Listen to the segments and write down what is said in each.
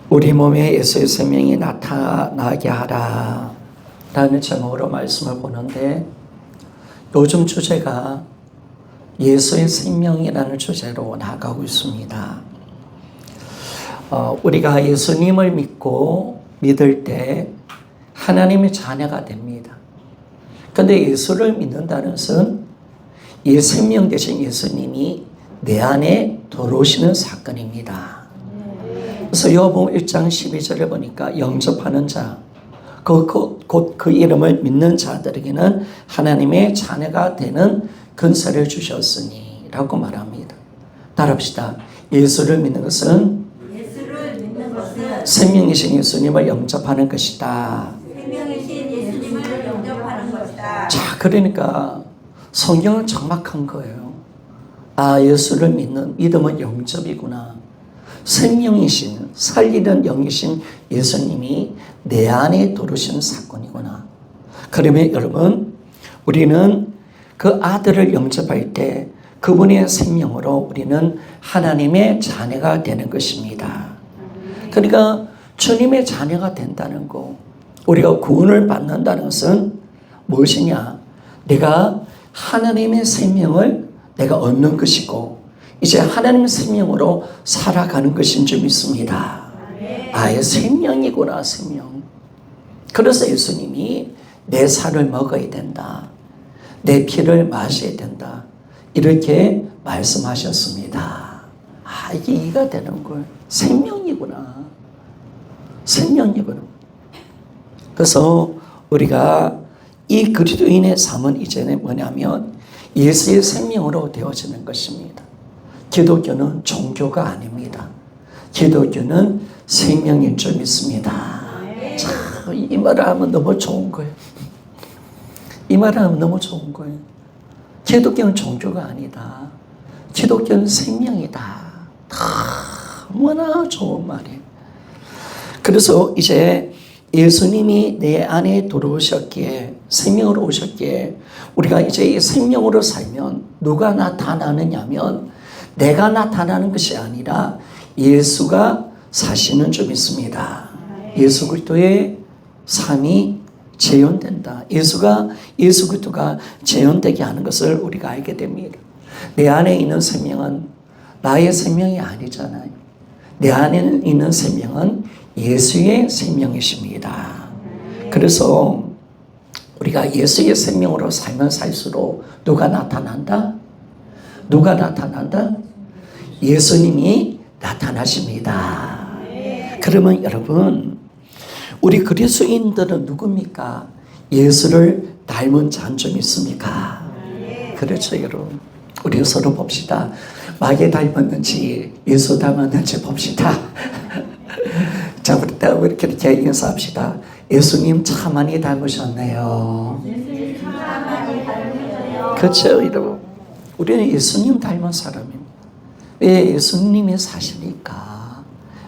우리 몸에 예수의 생명이 나타나게 하라 라는 제목으로 말씀을 보는데, 요즘 주제가 예수의 생명이라는 주제로 나아가고 있습니다. 우리가 예수님을 믿을 때 하나님의 자녀가 됩니다. 그런데 예수를 믿는다는 것은 이 생명 되신 예수님이 내 안에 들어오시는 사건입니다. 그래서 요한복음 1장 12절에 보니까 영접하는 자, 곧 그 이름을 믿는 자들에게는 하나님의 자녀가 되는 권세를 주셨으니 라고 말합니다. 따라합시다. 예수를 믿는 것은 생명이신 예수님을 영접하는 것이다. 생명이신 예수님을 영접하는 것이다. 자, 그러니까 성경은 정확한 거예요. 예수를 믿는 믿음은 영접이구나. 생명이신, 살리는 영이신 예수님이 내 안에 들어오신 사건이구나. 그러면 여러분, 우리는 그 아들을 영접할 때 그분의 생명으로 우리는 하나님의 자녀가 되는 것입니다. 그러니까 주님의 자녀가 된다는 거, 우리가 구원을 받는다는 것은 무엇이냐? 내가 하나님의 생명을 내가 얻는 것이고 이제 하나님의 생명으로 살아가는 것인 줄 믿습니다. 생명이구나, 생명. 그래서 예수님이 내 살을 먹어야 된다, 내 피를 마셔야 된다, 이렇게 말씀하셨습니다. 이게 이해가 되는 거예요. 생명이구나. 생명이구나. 그래서 우리가 이 그리스도인의 삶은 이제는 뭐냐면 예수의 생명으로 되어지는 것입니다. 기독교는 종교가 아닙니다. 기독교는 생명인 줄 믿습니다. 자, 이 말을 하면 너무 좋은 거예요. 이 말을 하면 너무 좋은 거예요. 기독교는 종교가 아니다. 기독교는 생명이다. 너무나 좋은 말이에요. 그래서 이제 예수님이 내 안에 들어오셨기에, 생명으로 오셨기에 우리가 이제 이 생명으로 살면 누가 나타나느냐면 내가 나타나는 것이 아니라 예수가 사시는 줄 믿습니다. 예수 그리스도의 삶이 재현된다. 예수 그리스도가 재현되게 하는 것을 우리가 알게 됩니다. 내 안에 있는 생명은 나의 생명이 아니잖아요. 내 안에 있는 생명은 예수의 생명이십니다. 그래서 우리가 예수의 생명으로 살면 살수록 누가 나타난다? 누가 나타난다? 예수님이 나타나십니다. 그러면 여러분, 우리 그리스도인들은 누굽니까? 예수를 닮은 자인 줄 믿습니까? 그렇죠, 여러분. 우리 서로 봅시다. 마귀 닮았는지 예수 닮았는지 봅시다. 자, 우리 이렇게 인사합시다. 예수님 참 많이 닮으셨네요. 그렇죠, 여러분. 우리는 예수님 닮은 사람입니다. 왜? 예수님이 사시니까.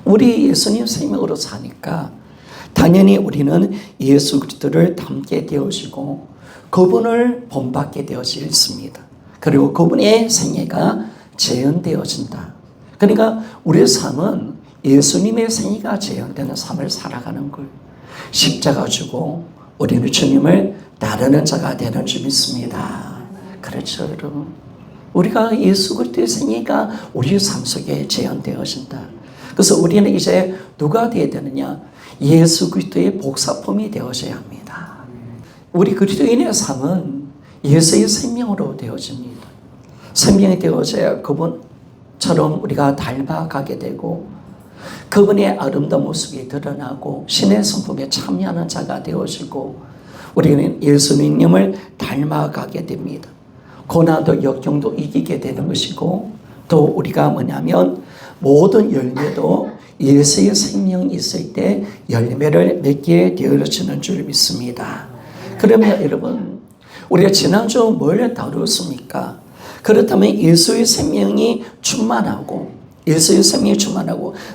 우리 예수님 생명으로 사니까 당연히 우리는 예수 그리스도를 닮게 되어지고 그분을 본받게 되어지습니다. 그리고 그분의 생애가 재현되어진다. 그러니까 우리의 삶은 예수님의 생애가 재현되는 삶을 살아가는 걸, 십자가 지고 우리는 주님을 따르는 자가 되는 줄 믿습니다. 그렇죠, 여러분. 우리가 예수 그리스도의 생애가 우리 삶 속에 재현되어진다. 그래서 우리는 이제 누가 되어야 되느냐? 예수 그리스도의 복사품이 되어져야 합니다. 우리 그리스도인의 삶은 예수의 생명으로 되어집니다. 생명이 되어져야 그분처럼 우리가 닮아가게 되고 그분의 아름다운 모습이 드러나고 신의 성품에 참여하는 자가 되어지고 우리는 예수님을 닮아가게 됩니다. 고난도 역경도 이기게 되는 것이고, 또 우리가 뭐냐면 모든 열매도 예수의 생명이 있을 때 열매를 맺게 되어지는 줄 믿습니다. 그러면 여러분, 우리가 지난주 뭘 다루었습니까? 그렇다면 예수의 생명이 충만하고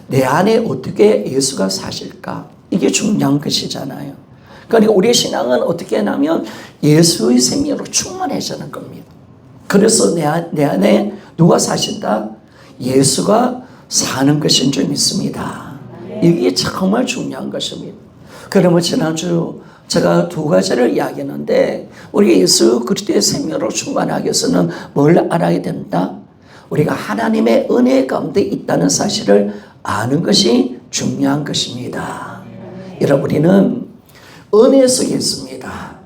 내 안에 어떻게 예수가 사실까? 이게 중요한 것이잖아요. 그러니까 우리의 신앙은 어떻게 하냐면 예수의 생명으로 충만해지는 겁니다. 그래서 내 안에 누가 사신다? 예수가 사는 것인 줄 믿습니다. 이게 정말 중요한 것입니다. 그러면 지난주 제가 두 가지를 이야기했는데 우리가 예수 그리스도의 생명으로 충만하기 위해서는 뭘 알아야 된다? 우리가 하나님의 은혜 가운데 있다는 사실을 아는 것이 중요한 것입니다. 여러분, 우리는 은혜 속에 있습니다.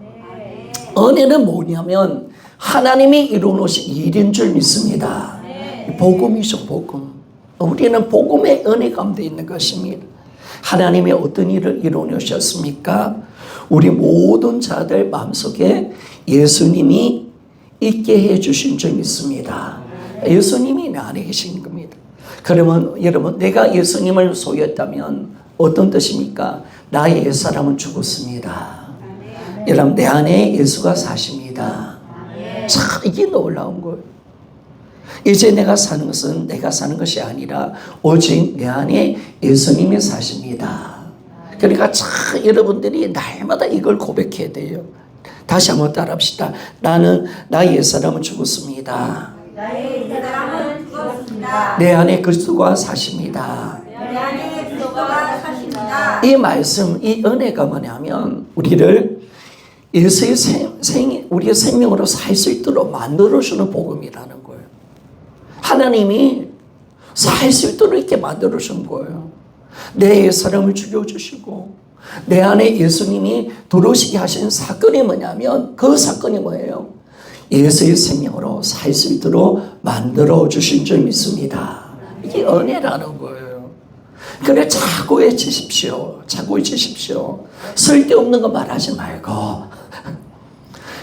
은혜는 뭐냐면 하나님이 이루어놓으신 일인 줄 믿습니다. 복음이죠, 복음. 우리는 복음의 은혜 가운데 있는 것입니다. 하나님이 어떤 일을 이루어놓으셨습니까? 우리 모든 자들 마음속에 예수님이 있게 해주신 줄 믿습니다. 예수님이 내 안에 계신 겁니다. 그러면 여러분, 내가 예수님을 소유했다면 어떤 뜻입니까? 나의 옛사람은 죽었습니다. 여러분, 내 안에 예수가 사십니다. 참, 이게 놀라운 거예요. 이제 내가 사는 것은 내가 사는 것이 아니라 오직 내 안에 예수님이 사십니다. 그러니까 참 여러분들이 날마다 이걸 고백해야 돼요. 다시 한번 따라합시다. 나의 옛사람은 죽었습니다. 나의 사람은 죽었습니다. 내 안에 그리스도가 사십니다. 내 안에 그리스도가 사십니다. 이 말씀, 이 은혜가 뭐냐면 우리를 예수의 우리의 생명으로 살 수 있도록 만들어주는 복음이라는 거예요. 하나님이 살 수 있도록 이렇게 만들어준 거예요. 내 사람을 죽여주시고 내 안에 예수님이 들어오시게 하신 사건이 뭐냐면 그 사건이 뭐예요? 예수의 생명으로 살 수 있도록 만들어주신 줄 믿습니다. 이게 은혜라는 거예요. 그래, 자꾸 외치십시오. 자꾸 외치십시오. 쓸데없는 거 말하지 말고.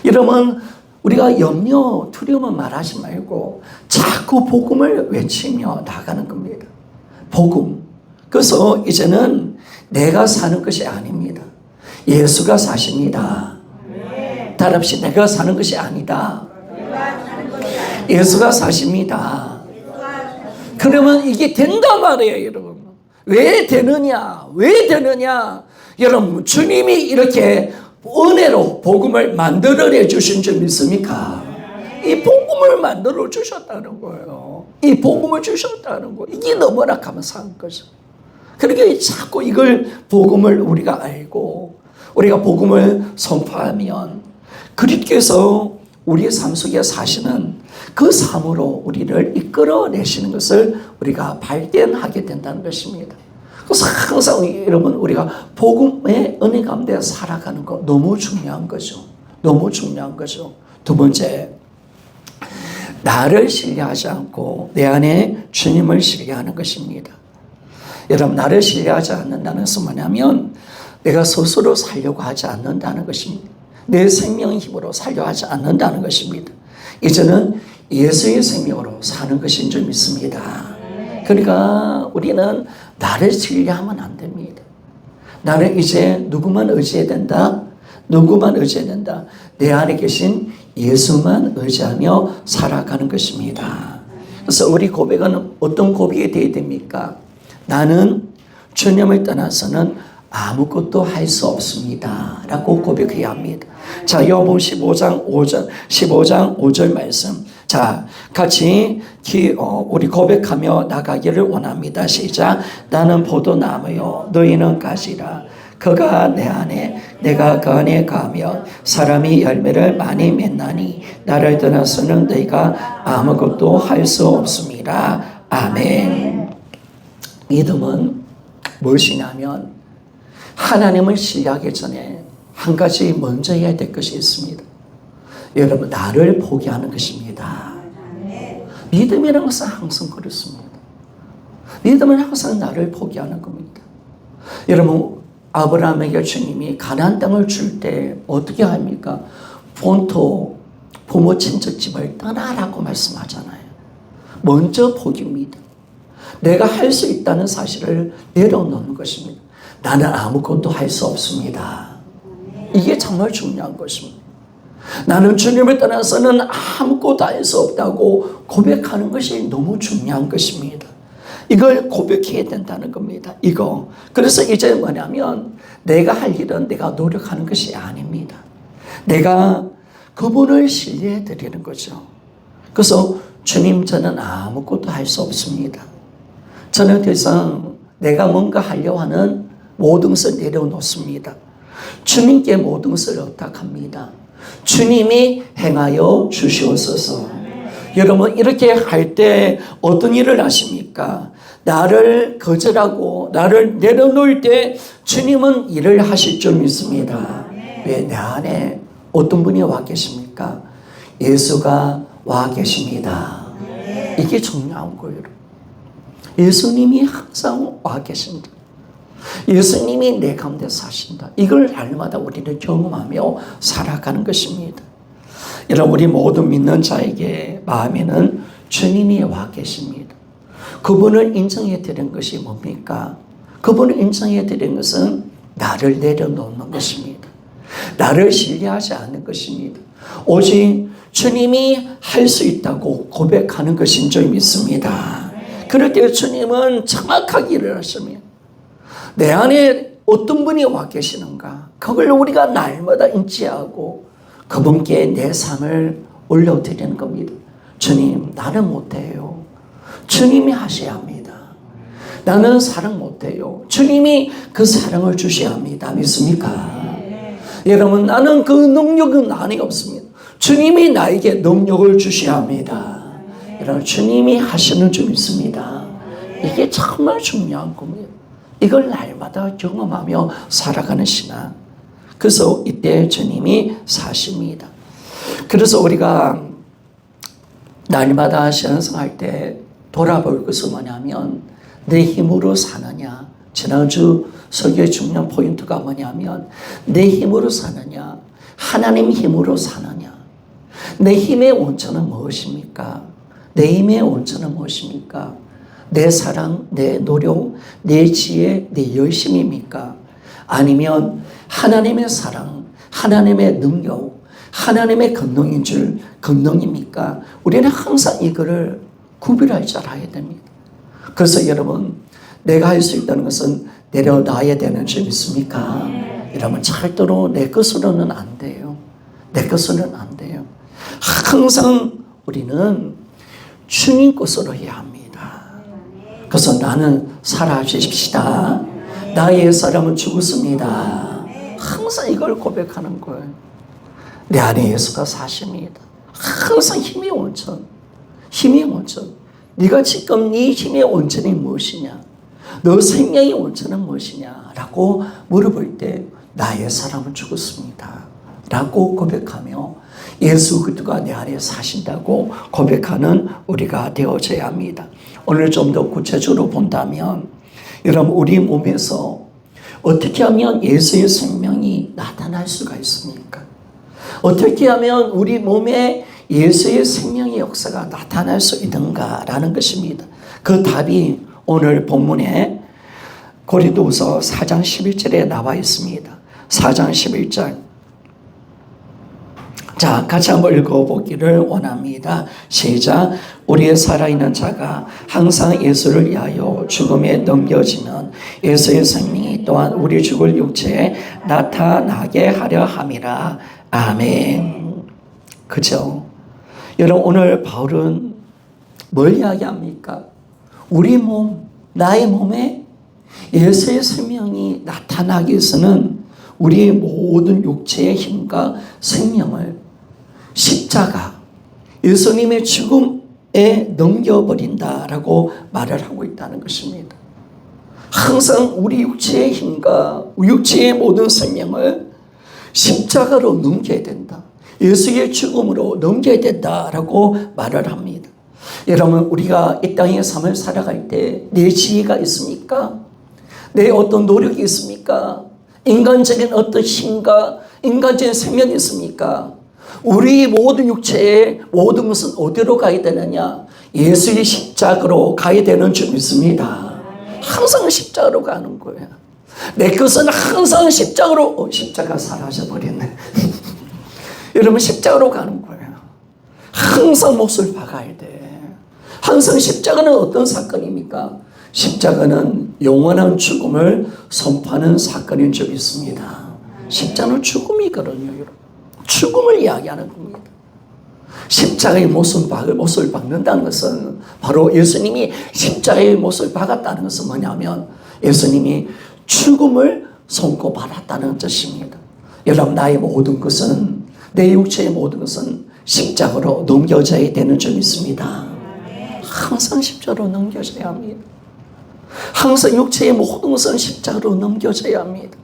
여러분, 우리가 염려, 두려움은 말하지 말고 자꾸 복음을 외치며 나가는 겁니다. 복음. 그래서 이제는 내가 사는 것이 아닙니다. 예수가 사십니다. 따라합시다. 내가 사는 것이 아니다. 예수가 사십니다. 그러면 이게 된단 말이에요, 여러분. 왜 되느냐? 왜 되느냐? 여러분, 주님이 이렇게 은혜로 복음을 만들어내 주신 줄 믿습니까? 이 복음을 만들어 주셨다는 거예요. 이 복음을 주셨다는 거. 이게 너무나 감사한 거죠. 그러니까 자꾸 이걸 복음을 우리가 알고 우리가 복음을 선포하면 그리스도께서 우리의 삶 속에 사시는 그 삶으로 우리를 이끌어내시는 것을 우리가 발견하게 된다는 것입니다. 그래서 항상 여러분, 우리가 복음의 은혜 가운데 살아가는 거 너무 중요한 거죠. 너무 중요한 거죠. 두 번째, 나를 신뢰하지 않고 내 안에 주님을 신뢰하는 것입니다. 여러분, 나를 신뢰하지 않는다는 것은 뭐냐면 내가 스스로 살려고 하지 않는다는 것입니다. 내 생명의 힘으로 살려고 하지 않는다는 것입니다. 이제는 예수의 생명으로 사는 것인 줄 믿습니다. 그러니까 우리는 나를 신뢰하면 안 됩니다. 나는 이제 누구만 의지해야 된다? 누구만 의지해야 된다? 내 안에 계신 예수만 의지하며 살아가는 것입니다. 그래서 우리 고백은 어떤 고백이 되어야 됩니까? 나는 주님을 떠나서는 아무것도 할 수 없습니다. 라고 고백해야 합니다. 자, 요한복음 15장 5절 말씀. 자, 같이 우리 고백하며 나가기를 원합니다. 시작. 나는 포도나무요 너희는 가지라. 그가 내 안에 내가 그 안에 가면 사람이 열매를 많이 맺나니 나를 떠나서는 너희가 아무것도 할 수 없습니다. 아멘. 믿음은 무엇이냐면 하나님을 신뢰하기 전에 한 가지 먼저 해야 될 것이 있습니다. 여러분, 나를 포기하는 것입니다. 믿음이라는 것은 항상 그렇습니다. 믿음은 항상 나를 포기하는 겁니다. 여러분, 아브라함에게 주님이 가나안 땅을 줄 때 어떻게 합니까? 본토 부모 친척집을 떠나라고 말씀하잖아요. 먼저 포기입니다. 내가 할 수 있다는 사실을 내려놓는 것입니다. 나는 아무것도 할 수 없습니다. 이게 정말 중요한 것입니다. 나는 주님을 떠나서는 아무것도 할 수 없다고 고백하는 것이 너무 중요한 것입니다. 이걸 고백해야 된다는 겁니다. 이거. 그래서 이제 뭐냐면 내가 할 일은 내가 노력하는 것이 아닙니다. 내가 그분을 신뢰해 드리는 거죠. 그래서 주님, 저는 아무것도 할 수 없습니다. 저는 더 이상 내가 뭔가 하려 하는 모든 것을 내려놓습니다. 주님께 모든 것을 의탁합니다. 주님이 행하여 주시옵소서. 여러분 이렇게 할 때 어떤 일을 하십니까? 나를 거절하고 나를 내려놓을 때 주님은 일을 하실 줄 믿습니다. 왜 내 안에 어떤 분이 와 계십니까? 예수가 와 계십니다. 이게 중요한 거예요. 예수님이 항상 와 계신다. 예수님이 내 가운데 사신다. 이걸 날마다 우리는 경험하며 살아가는 것입니다. 여러분 우리 모든 믿는 자에게 마음에는 주님이 와 계십니다. 그분을 인정해 드린 것이 뭡니까? 그분을 인정해 드린 것은 나를 내려놓는 것입니다. 나를 신뢰하지 않는 것입니다. 오직 주님이 할 수 있다고 고백하는 것인 줄 믿습니다. 그럴 때 주님은 정확하게 일을 하십니다. 내 안에 어떤 분이 와 계시는가? 그걸 우리가 날마다 인지하고 그분께 내 삶을 올려드리는 겁니다. 주님, 나는 못해요. 주님이 하셔야 합니다. 나는 사랑 못해요. 주님이 그 사랑을 주셔야 합니다. 믿습니까? 여러분, 나는 그 능력은 안에 없습니다. 주님이 나에게 능력을 주셔야 합니다. 여러분, 주님이 하시는 줄 믿습니다. 이게 정말 중요한 겁니다. 이걸 날마다 경험하며 살아가는 신앙. 그래서 이때 주님이 사십니다. 그래서 우리가 날마다 신앙생활할 때 돌아볼 것은 뭐냐면 내 힘으로 사느냐. 지난주 설교의 중요한 포인트가 뭐냐면 내 힘으로 사느냐, 하나님 힘으로 사느냐. 내 힘의 원천은 무엇입니까? 내 힘의 원천은 무엇입니까? 내 사랑, 내 노력, 내 지혜, 내 열심입니까? 아니면 하나님의 사랑, 하나님의 능력, 하나님의 권능인 줄 권능입니까? 우리는 항상 이거를 구별할 줄 알아야 됩니다. 그래서 여러분, 내가 할 수 있다는 것은 내려놔야 되는 줄 믿습니까? 여러분, 절대로 내 것으로는 안 돼요. 내 것으로는 안 돼요. 항상 우리는 주님 것으로 해야 합니다. 그래서 나는 살아주십시다. 나의 사람은 죽었습니다. 항상 이걸 고백하는 거예요. 내 안에 예수가 사십니다. 항상 힘의 원천. 힘의 원천. 네가 지금 네 힘의 원천이 무엇이냐? 너 생명의 원천은 무엇이냐? 라고 물어볼 때 나의 사람은 죽었습니다. 라고 고백하며 예수 그리스도가 내 안에 사신다고 고백하는 우리가 되어져야 합니다. 오늘 좀 더 구체적으로 본다면 여러분 우리 몸에서 어떻게 하면 예수의 생명이 나타날 수가 있습니까? 어떻게 하면 우리 몸에 예수의 생명의 역사가 나타날 수 있는가라는 것입니다. 그 답이 오늘 본문에 고린도후서 4장 11절에 나와 있습니다. 4장 11절. 자, 같이 한번 읽어보기를 원합니다. 시작. 우리의 살아있는 자가 항상 예수를 위하여 죽음에 넘겨지는 예수의 생명이 또한 우리 죽을 육체에 나타나게 하려 함이라. 아멘. 그죠? 여러분, 오늘 바울은 뭘 이야기합니까? 우리 몸, 나의 몸에 예수의 생명이 나타나기 위해서는 우리의 모든 육체의 힘과 생명을 십자가, 예수님의 죽음에 넘겨버린다라고 말을 하고 있다는 것입니다. 항상 우리 육체의 힘과 육체의 모든 생명을 십자가로 넘겨야 된다. 예수의 죽음으로 넘겨야 된다라고 말을 합니다. 여러분, 우리가 이 땅의 삶을 살아갈 때 내 지혜가 있습니까? 내 어떤 노력이 있습니까? 인간적인 어떤 힘과 인간적인 생명이 있습니까? 우리 모든 육체의 모든 것은 어디로 가야 되느냐? 예수의 십자가로 가야 되는 줄 믿습니다. 항상 십자가로 가는 거예요. 내 것은 항상 십자가로, 십자가 사라져버렸네. 여러분, 십자가로 가는 거예요. 항상 몫을 박아야 돼. 항상 십자가는 어떤 사건입니까? 십자가는 영원한 죽음을 선포하는 사건인 줄 믿습니다. 십자가는 죽음이거든요, 여러분. 죽음을 이야기하는 겁니다. 십자가의 못을 박는다는 것은 바로 예수님이 십자가의 못을 박았다는 것은 뭐냐면 예수님이 죽음을 선고받았다는 뜻입니다. 여러분, 나의 모든 것은, 내 육체의 모든 것은 십자가로 넘겨져야 되는 줄 믿습니다. 항상 십자가로 넘겨져야 합니다. 항상 육체의 모든 것은 십자가로 넘겨져야 합니다.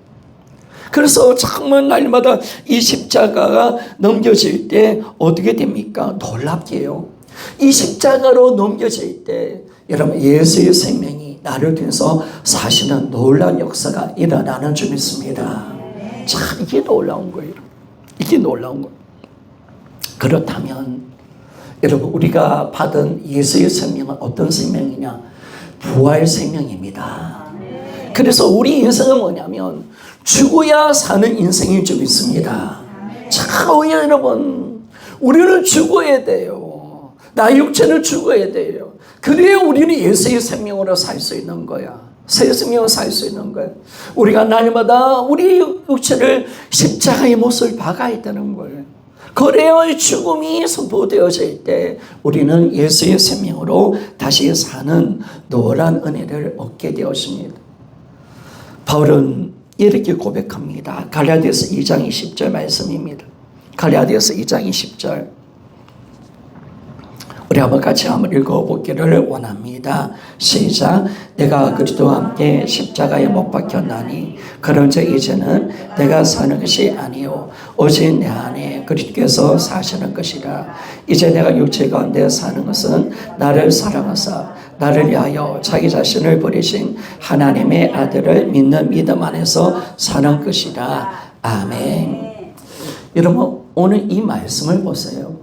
그래서 정말 날마다 이 십자가가 넘겨질 때 어떻게 됩니까? 놀랍게요. 이 십자가로 넘겨질 때 여러분, 예수의 생명이 나를 통해서 사실은 놀라운 역사가 일어나는 줄 믿습니다. 참, 이게 놀라운 거예요. 이게 놀라운 거예요. 그렇다면 여러분, 우리가 받은 예수의 생명은 어떤 생명이냐? 부활 생명입니다. 그래서 우리 인생은 뭐냐면 죽어야 사는 인생인 줄 믿습니다. 자, 여러분, 우리는 죽어야 돼요. 나의 육체는 죽어야 돼요. 그래야 우리는 예수의 생명으로 살 수 있는 거야. 새 생명으로 살 수 있는 거야. 우리가 날마다 우리 육체를 십자가의 못을 박아야 되는 거예요. 그래야 죽음이 선포되어질 때 우리는 예수의 생명으로 다시 사는 노란 은혜를 얻게 되었습니다. 바울은 이렇게 고백합니다. 갈라디아서 2장 20절 말씀입니다. 갈라디아서 2장 20절. 우리 한번 같이 한번 읽어보기를 원합니다. 시작. 내가 그리스도와 함께 십자가에 못 박혔나니 그런즉 이제는 내가 사는 것이 아니요 오직 내 안에 그리스도께서 사시는 것이라. 이제 내가 육체 가운데 사는 것은 나를 사랑하사 나를 위하여 자기 자신을 버리신 하나님의 아들을 믿는 믿음 안에서 사는 것이라. 아멘. 여러분, 오늘 이 말씀을 보세요.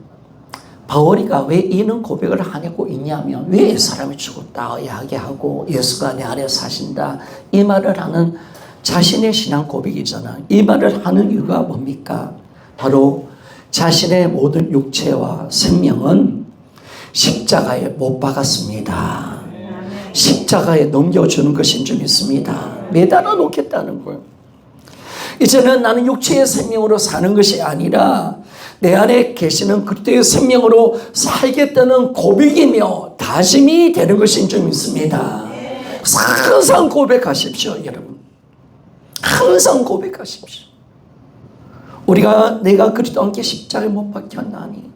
바울이가 왜 이런 고백을 하고 있냐면, 왜 사람이 죽었다 이야기하고 예수가 내 안에 사신다 이 말을 하는 자신의 신앙 고백이잖아. 이 말을 하는 이유가 뭡니까? 바로 자신의 모든 육체와 생명은 십자가에 못 박았습니다. 십자가에 넘겨주는 것인 줄 믿습니다. 매달아 놓겠다는 거예요. 이제는 나는 육체의 생명으로 사는 것이 아니라 내 안에 계시는 그리스도의 생명으로 살겠다는 고백이며 다짐이 되는 것인 줄 믿습니다. 항상 고백하십시오, 여러분. 항상 고백하십시오. 내가 그리스도와 함께 십자가에 못 박혔나니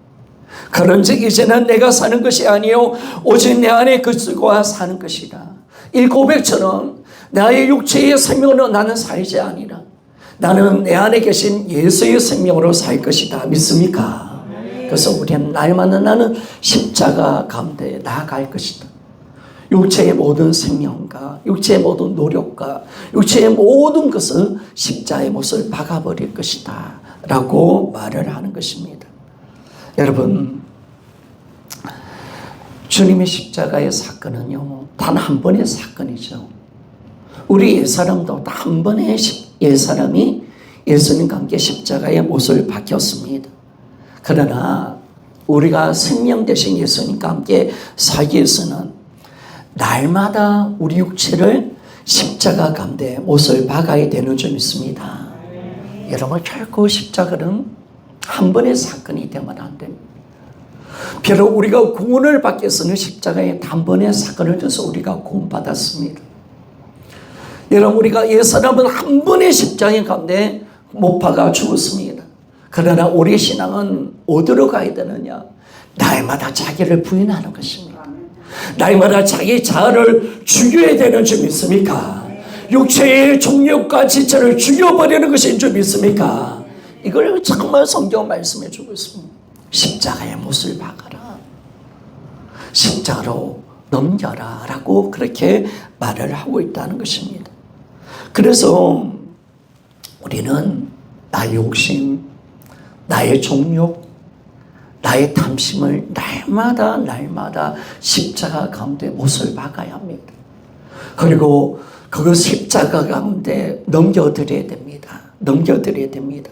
그런즉 이제는 내가 사는 것이 아니요 오직 내 안에 그리스도가 사는 것이다. 이 고백처럼 나의 육체의 생명으로 나는 살지 아니라 나는 내 안에 계신 예수의 생명으로 살 것이다. 믿습니까? 그래서 우리는 날마다 나는 십자가 가운데 나아갈 것이다. 육체의 모든 생명과 육체의 모든 노력과 육체의 모든 것을 십자가의 못을 박아버릴 것이다 라고 말을 하는 것입니다. 여러분, 주님의 십자가의 사건은요 단 한 번의 사건이죠. 우리 옛사람도 한 번의 옛사람이 예수님과 함께 십자가의 못을 박혔습니다. 그러나 우리가 생명 대신 예수님과 함께 살기 위해서는 날마다 우리 육체를 십자가 가운데 못을 박아야 되는 줄 믿습니다. 여러분, 결코 십자가는 한 번의 사건이 되면 안 됩니다. 비록 우리가 구원을 받기 위해서는 십자가의 단번의 사건을 통해서 우리가 구원받았습니다. 여러분, 우리가 옛사람은 한 번의 십자가 가운데 못 박아 죽었습니다. 그러나 우리 신앙은 어디로 가야 되느냐? 날마다 자기를 부인하는 것입니다. 날마다 자기 자아를 죽여야 되는 줄 믿습니까? 육체의 정욕과 지체를 죽여버리는 것인 줄 믿습니까? 이걸 정말 성경 말씀해 주고 있습니다. 십자가의 못을 박아라. 십자가로 넘겨라 라고 그렇게 말을 하고 있다는 것입니다. 그래서 우리는 나의 욕심, 나의 정욕, 나의 탐심을 날마다 십자가 가운데 못을 박아야 합니다. 그리고 그걸 십자가 가운데 넘겨드려야 됩니다. 넘겨드려야 됩니다.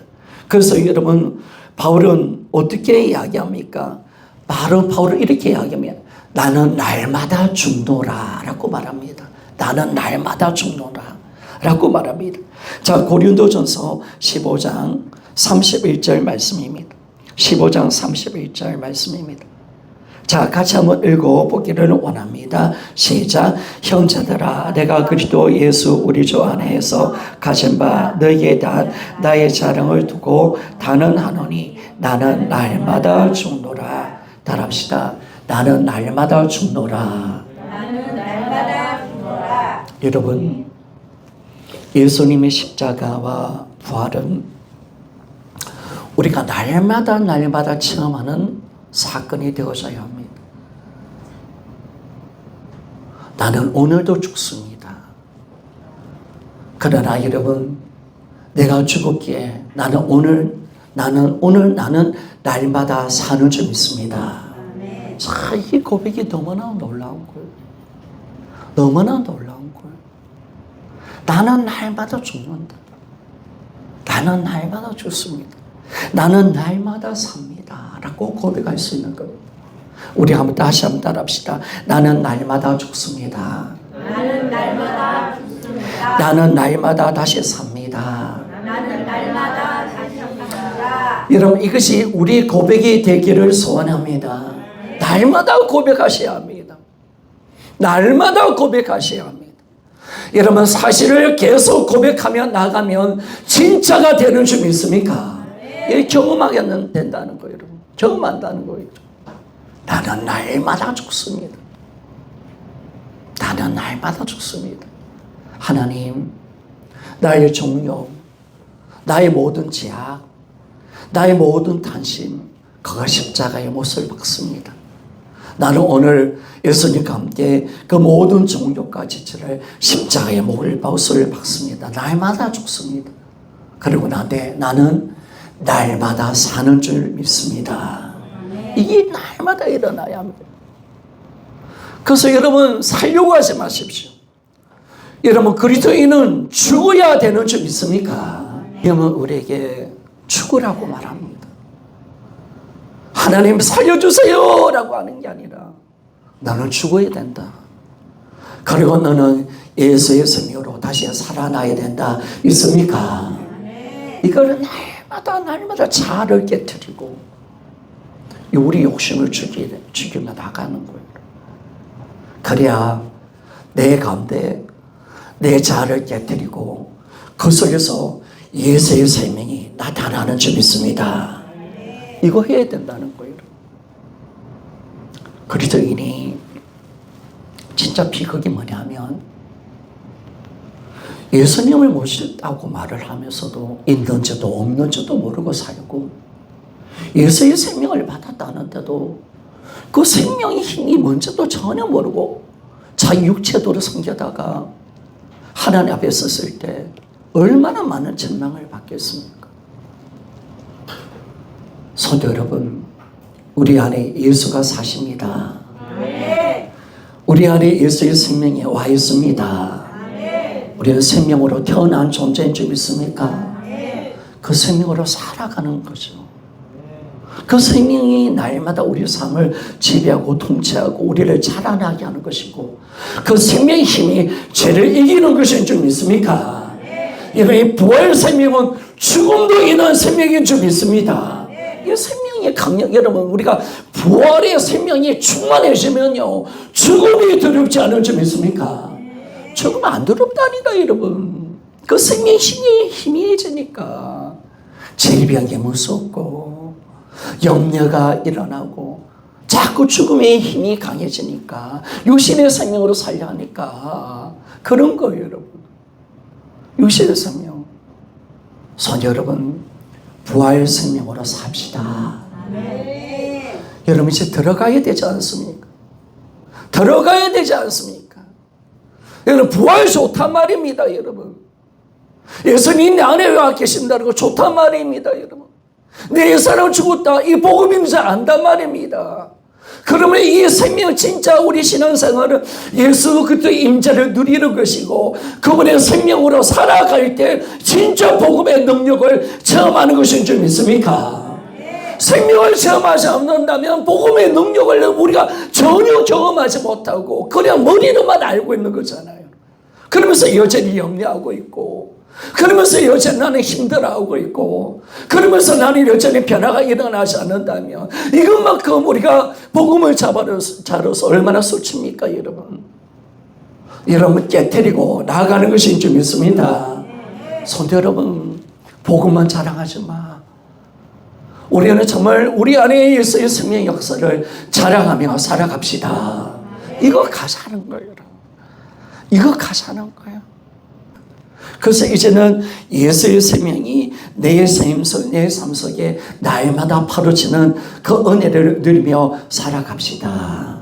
그래서 여러분, 바울은 어떻게 이야기합니까? 바울은 이렇게 이야기합니다. 나는 날마다 죽노라 라고 말합니다. 나는 날마다 죽노라 라고 말합니다. 자, 고린도전서 15장 31절 말씀입니다. 15장 31절 말씀입니다. 자, 같이 한번 읽어보기를 원합니다. 시작. 형제들아, 내가 그리스도 예수 우리 주 안에서 가진 바 너희에 대한 나의 자랑을 두고 단언하노니 나는 날마다 죽노라. 따라합시다. 나는 날마다 죽노라. 나는 날마다 죽노라. 여러분, 예수님의 십자가와 부활은 우리가 날마다 체험하는 사건이 되어져야 합니다. 나는 오늘도 죽습니다. 그러나 여러분, 내가 죽었기에 나는 날마다 사는 줄 믿습니다. 자, 이 고백이 너무나 놀라운 거예요. 너무나 놀라운 거예요. 나는 날마다 죽는다. 나는 날마다 죽습니다. 나는 날마다 삽니다. 라고 고백할 수 있는 거예요. 우리 다시 한번 따라합시다. 나는 날마다 죽습니다. 나는 날마다 죽습니다. 나는 날마다 다시 삽니다. 나는 날마다 다시 삽니다. 여러분, 이것이 우리 고백이 되기를 소원합니다. 날마다 고백하셔야 합니다. 날마다 고백하셔야 합니다. 여러분, 사실을 계속 고백하며 나가면 진짜가 되는 줄 믿습니까? 이 경험하게 된다는 거예요, 여러분. 경험한다는 거예요. 나는 날마다 죽습니다. 나는 날마다 죽습니다. 하나님, 나의 종료, 나의 모든 제약, 나의 모든 탄심, 그가 십자가의 못을 박습니다. 나는 오늘 예수님과 함께 그 모든 종교과 지체를 십자가의 못을 박습니다. 날마다 죽습니다. 그리고 나는 날마다 사는 줄 믿습니다. 이게 날마다 일어나야 합니다. 그래서 여러분, 살려고 하지 마십시오. 여러분, 그리스도인은 죽어야 되는 줄 믿습니까? 여러분, 우리에게 죽으라고 말합니다. 하나님 살려주세요 라고 하는 게 아니라 나는 죽어야 된다. 그리고 너는 예수의 생명으로 다시 살아나야 된다. 믿습니까? 이거를 날마다 자아를 깨트리고 우리 욕심을 죽이며 나가는 거예요. 그래야 내 가운데 내 자아를 깨트리고 그 속에서 예수의 생명이 나타나는 줄 믿습니다. 이거 해야 된다는 거예요. 그리스도인이 진짜 비극이 뭐냐면 예수님을 모셨다고 말을 하면서도 있는지도 없는지도 모르고 살고 예수의 생명을 받았다는데도 그 생명의 힘이 뭔지도 전혀 모르고 자기 육체도로 섬기다가 하나님 앞에 섰을 때 얼마나 많은 진망을 받겠습니까? 성도 여러분, 우리 안에 예수가 사십니다. 우리 안에 예수의 생명이 와 있습니다. 우리는 생명으로 태어난 존재인 줄 믿습니까? 그 생명으로 살아가는 거죠. 그 생명이 날마다 우리 삶을 지배하고 통치하고 우리를 자라나게 하는 것이고 그 생명의 힘이 죄를 이기는 것인 줄 믿습니까? 이 부활 생명은 죽음도 이기는 생명인 줄 믿습니다. 이 생명의 강력, 여러분, 우리가 부활의 생명이 충만해지면요 죽음이 두렵지 않은 줄 믿습니까? 죽으면 안 두렵다니까, 여러분. 그 생명의 힘이 희미해지니까 질병이 무섭고 염려가 일어나고 자꾸 죽음의 힘이 강해지니까 육신의 생명으로 살려 하니까 그런 거예요, 여러분. 육신의 생명. 성도 여러분, 부활 생명으로 삽시다. 여러분, 이제 들어가야 되지 않습니까? 들어가야 되지 않습니까? 여러분, 부활 좋단 말입니다, 여러분. 예수님 내 안에 와 계신다는 거 좋단 말입니다, 여러분. 내 사람 죽었다, 이 복음인 줄 안단 말입니다. 그러면 이 생명, 진짜 우리 신앙생활은 예수 그리스도의 임재를 누리는 것이고 그분의 생명으로 살아갈 때 진짜 복음의 능력을 체험하는 것인 줄 믿습니까? 생명을 체험하지 않는다면 복음의 능력을 우리가 전혀 경험하지 못하고 그냥 머리로만 알고 있는 거잖아요. 그러면서 여전히 염려하고 있고 그러면서 여전히 나는 힘들어하고 있고, 그러면서 나는 여전히 변화가 일어나지 않는다면 이것만큼 우리가 복음을 잡아서 얼마나 수치입니까, 여러분? 여러분 깨트리고 나아가는 것인 줄 믿습니다. 성도 여러분, 복음만 자랑하지 마. 우리는 정말 우리 안에 예수의 생명 역사를 자랑하며 살아갑시다. 이거 가사는 거예요. 이거 가사는 거예요. 그래서 이제는 예수의 생명이 내 삶 속에 날마다 파로치는 그 은혜를 누리며 살아갑시다.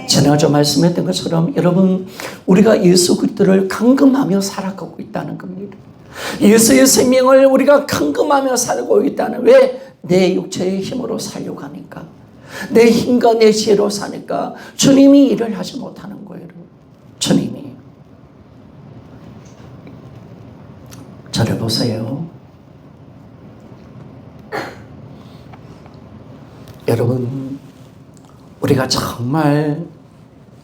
지난주 말씀했던 것처럼 여러분, 우리가 예수 그리스도를 강금하며 살아가고 있다는 겁니다. 예수의 생명을 우리가 강금하며 살고 있다는, 왜? 내 육체의 힘으로 살려고 하니까, 내 힘과 내 지혜로 사니까 주님이 일을 하지 못하는 거예요. 주님이. 저를 보세요. 여러분, 우리가 정말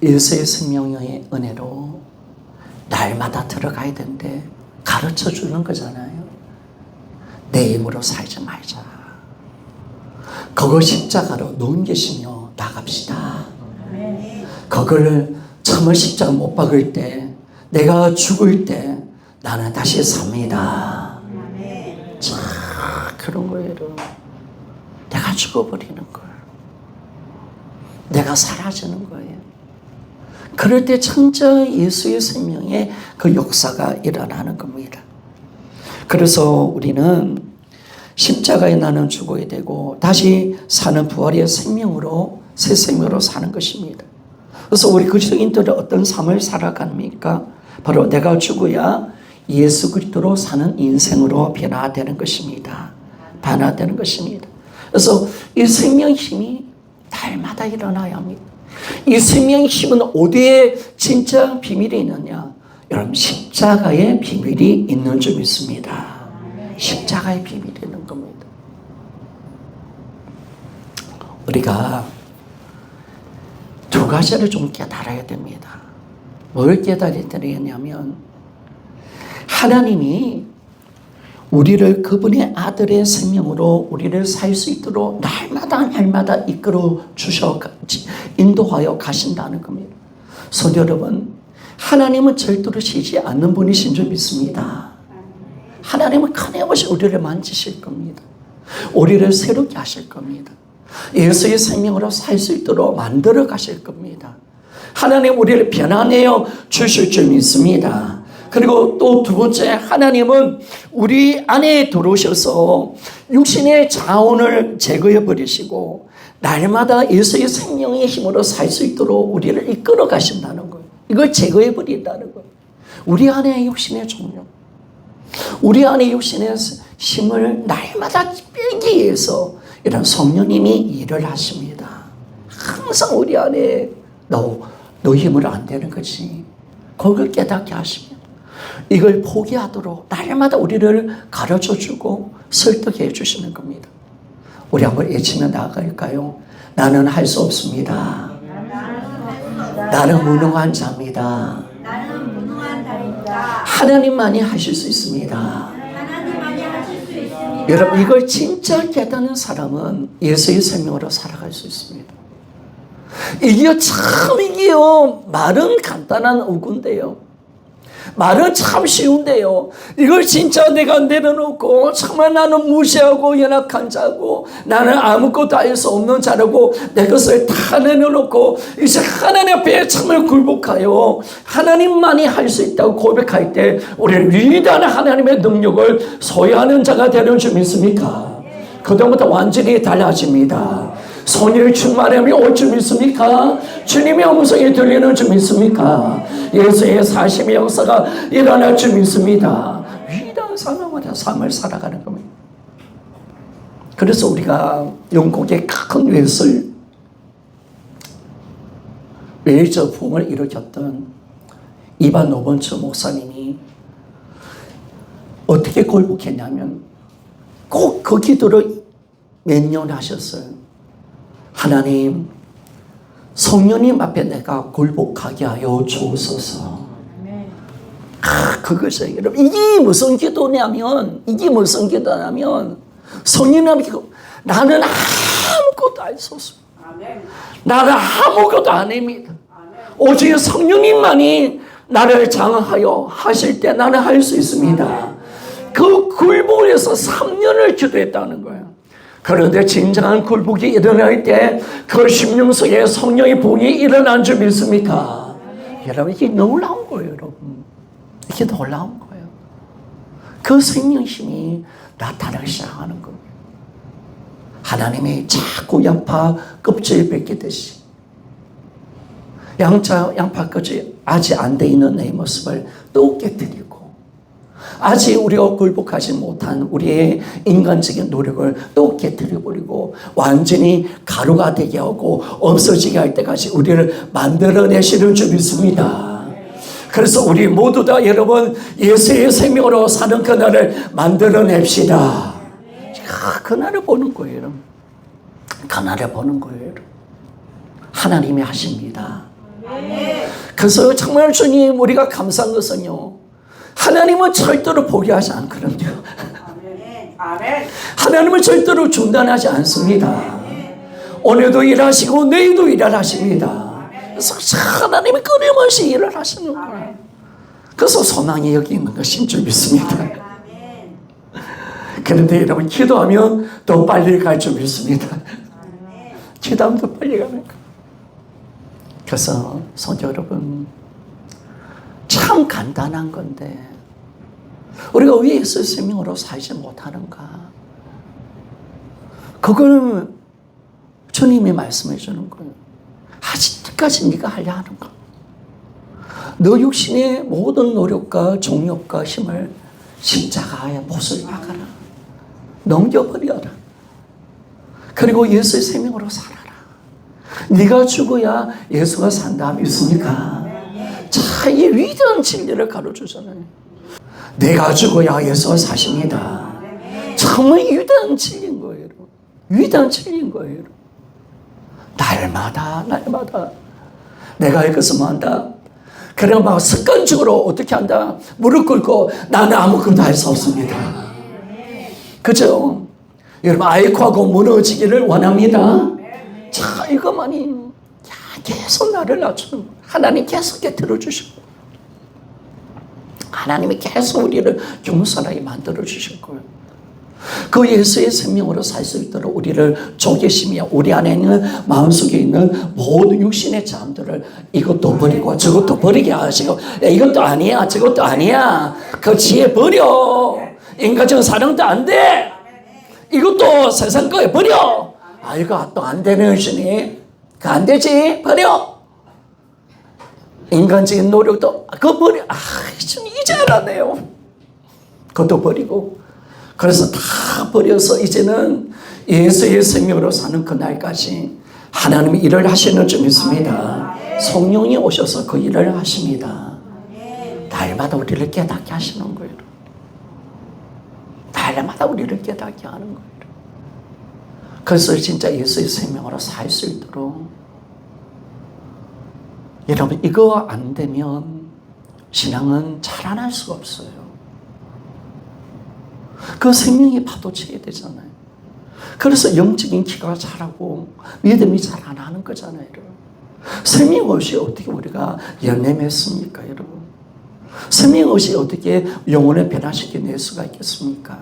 예수의 생명의 은혜로 날마다 들어가야 되는데 가르쳐 주는 거잖아요. 내 힘으로 살지 말자. 그걸 십자가로 넘기시며 나갑시다. 그걸 참을 십자가 못 박을 때, 내가 죽을 때 나는 다시 삽니다. 자, 그런 거예요. 내가 죽어버리는 걸. 내가 사라지는 거예요. 그럴 때 진짜 예수의 생명의 그 역사가 일어나는 겁니다. 그래서 우리는 십자가에 나는 죽어야 되고 다시 사는 부활의 생명으로, 새 생명으로 사는 것입니다. 그래서 우리 그리스도인들은 어떤 삶을 살아갑니까? 바로 내가 죽어야 예수 그리스도로 사는 인생으로 변화되는 것입니다. 변화되는 것입니다. 그래서 이 생명 힘이 날마다 일어나야 합니다. 이 생명 힘은 어디에 진짜 비밀이 있느냐? 여러분, 십자가의 비밀이 있는 줄 믿습니다. 십자가의 비밀이 있는 겁니다. 우리가 두 가지를 좀 깨달아야 됩니다. 뭘 깨달아야 되냐면, 하나님이 우리를 그분의 아들의 생명으로 우리를 살 수 있도록 날마다 이끌어 주셔, 인도하여 가신다는 겁니다. 성도 여러분, 하나님은 절대로 쉬지 않는 분이신 줄 믿습니다. 하나님은 끊임없이 우리를 만지실 겁니다. 우리를 새롭게 하실 겁니다. 예수의 생명으로 살 수 있도록 만들어 가실 겁니다. 하나님 우리를 변화내어 주실 줄 믿습니다. 그리고 또 두 번째, 하나님은 우리 안에 들어오셔서 육신의 자원을 제거해 버리시고 날마다 예수의 생명의 힘으로 살 수 있도록 우리를 이끌어 가신다는 거예요. 이걸 제거해 버린다는 거예요. 우리 안에 육신의 종력, 우리 안에 육신의 힘을 날마다 빼기 위해서 이런 성령님이 일을 하십니다. 항상 우리 안에 너 힘으로 안 되는 거지. 그걸 깨닫게 하시면 이걸 포기하도록 날마다 우리를 가르쳐주고 설득해 주시는 겁니다. 우리 한번 외치며 나아갈까요? 나는 할 수 없습니다. 나는 무능한 자입니다. 하나님만이 하실 수 있습니다. 여러분, 이걸 진짜 깨닫는 사람은 예수의 생명으로 살아갈 수 있습니다. 이게 말은 간단한 어구인데요. 말은 참 쉬운데요. 이걸 진짜 내가 내려놓고 정말 나는 무시하고 연약한 자고 나는 아무것도 할 수 없는 자라고 내 것을 다 내려놓고 이제 하나님 앞에 참을 굴복하여 하나님만이 할 수 있다고 고백할 때 우리는 위대한 하나님의 능력을 소유하는 자가 되는 줄 믿습니까? 그다음부터 완전히 달라집니다. 성령이 충만함이 올 줄 믿습니까? 주님의 음성이 들리는 줄 믿습니까? 예수의 사심의 역사가 일어날 줄 믿습니다. 위대한 삶을 살아가는 겁니다. 그래서 우리가 영국의 큰 웨일즈 부흥을 일으켰던 이반 노번츠 목사님이 어떻게 굴복했냐면 꼭 그 기도를 몇 년 하셨어요. 하나님, 성령님 앞에 내가 굴복하게 하여 주옵소서. 그 그것이에요. 여러분, 이게 무슨 기도냐면 성령님이 나는 아무것도 할 수 없습니다. 나는 아무것도 안 합니다. 오직 성령님만이 나를 장하여 하실 때 나는 할 수 있습니다. 그 굴복에서 3년을 기도했다는 거예요. 그런데 진정한 굴복이 일어날 때 그 심령속에 성령의 봉이 일어난 줄 믿습니까? 여러분, 이게 놀라운 거예요. 여러분, 이게 놀라운 거예요. 그 생명심이 나타나기 시작하는 겁니다. 하나님이 자꾸 양파 껍질 벗기듯이 양파 껍질 아직 안 돼 있는 내 모습을 또 깨뜨리고, 아직 우리가 굴복하지 못한 우리의 인간적인 노력을 또 깨뜨려버리고 완전히 가루가 되게 하고 없어지게 할 때까지 우리를 만들어내시는 줄 믿습니다. 그래서 우리 모두 다 여러분 예수의 생명으로 사는 그날을 만들어냅시다. 그날을 보는 거예요, 여러분. 그날을 보는 거예요, 여러분. 하나님이 하십니다. 그래서 정말 주님, 우리가 감사한 것은요, 하나님은 절대로 포기하지 않거든요. 하나님은 절대로 중단하지 않습니다. 오늘도 일하시고 내일도 일하십니다. 그래서 하나님이 끊임없이 일을 하시는 거예요. 그래서 소망이 여기 있는 것인 줄 믿습니다. 그런데 여러분, 기도하면 더 빨리 갈 줄 믿습니다. 기도하면 더 빨리 가는 거예요. 그래서 성도 여러분, 참 간단한 건데 우리가 왜 예수의 생명으로 살지 못하는가? 그걸 주님이 말씀해 주는 거예요. 아직까지 네가 하려 하는가? 너 육신의 모든 노력과 정욕과 힘을 십자가에 못을 박아라. 넘겨버려라. 그리고 예수의 생명으로 살아라. 네가 죽어야 예수가 산다 믿습니까? 자, 이 위대한 진리를 가르쳐주잖아요. 내가 죽어야 예수가 사십니다. 정말 위대한 진리인 거예요. 위대한 진리인 거예요. 날마다 내가 이것을 뭐 한다. 그래 막 습관적으로 어떻게 한다. 무릎 꿇고 나는 아무것도 할 수 없습니다. 그죠? 여러분, 아이코하고 무너지기를 원합니다. 자, 이것만이 계속 나를 낮추는 거예요. 하나님 계속 들어주시고, 하나님이 계속 우리를 겸손하게 만들어주실 거예요. 그 예수의 생명으로 살 수 있도록 우리를 쪼개시며 우리 안에 있는 마음속에 있는 모든 육신의 잠들을 이것도 버리고 저것도 버리게 하시고, 이것도 아니야 저것도 아니야 그 지혜 버려. 인간적인 사랑도 안 돼. 이것도 세상 거에 버려. 아, 이거 또 안 되는 신이 그 안 되지 버려. 인간적인 노력도 그거 버려. 아, 좀 이제 알았네요. 그것도 버리고. 그래서 다 버려서 이제는 예수의 생명으로 사는 그날까지 하나님이 일을 하시는 줄 믿습니다. 성령이 오셔서 그 일을 하십니다. 날마다 우리를 깨닫게 하시는 거예요. 날마다 우리를 깨닫게 하는 거예요. 그래서 진짜 예수의 생명으로 살 수 있도록, 여러분, 이거 안 되면 신앙은 자라날 수가 없어요. 그 생명이 파도쳐야 되잖아요. 그래서 영적인 키가 자라고 믿음이 잘 안 하는 거잖아요, 여러분. 생명 없이 어떻게 우리가 열매 맺습니까, 여러분? 생명 없이 어떻게 영혼을 변화시켜낼 수가 있겠습니까?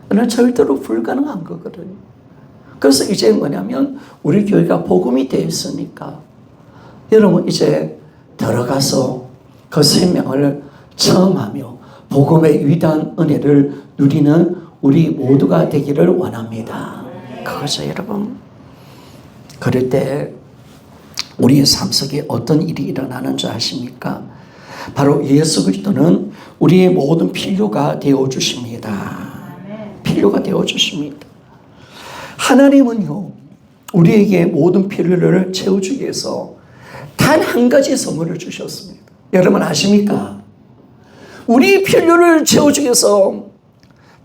그러나 절대로 불가능한 거거든요. 그래서 이제 뭐냐면 우리 교회가 복음이 되어 있으니까 여러분 이제 들어가서 그 생명을 체험하며 복음의 위대한 은혜를 누리는 우리 모두가 되기를 원합니다. 그것이 여러분, 그럴 때 우리의 삶 속에 어떤 일이 일어나는 줄 아십니까? 바로 예수 그리스도는 우리의 모든 필요가 되어주십니다. 필요가 되어주십니다. 하나님은요, 우리에게 모든 필요를 채워주기 위해서 단 한 가지 선물을 주셨습니다. 여러분 아십니까? 우리 필요를 채워주기 위해서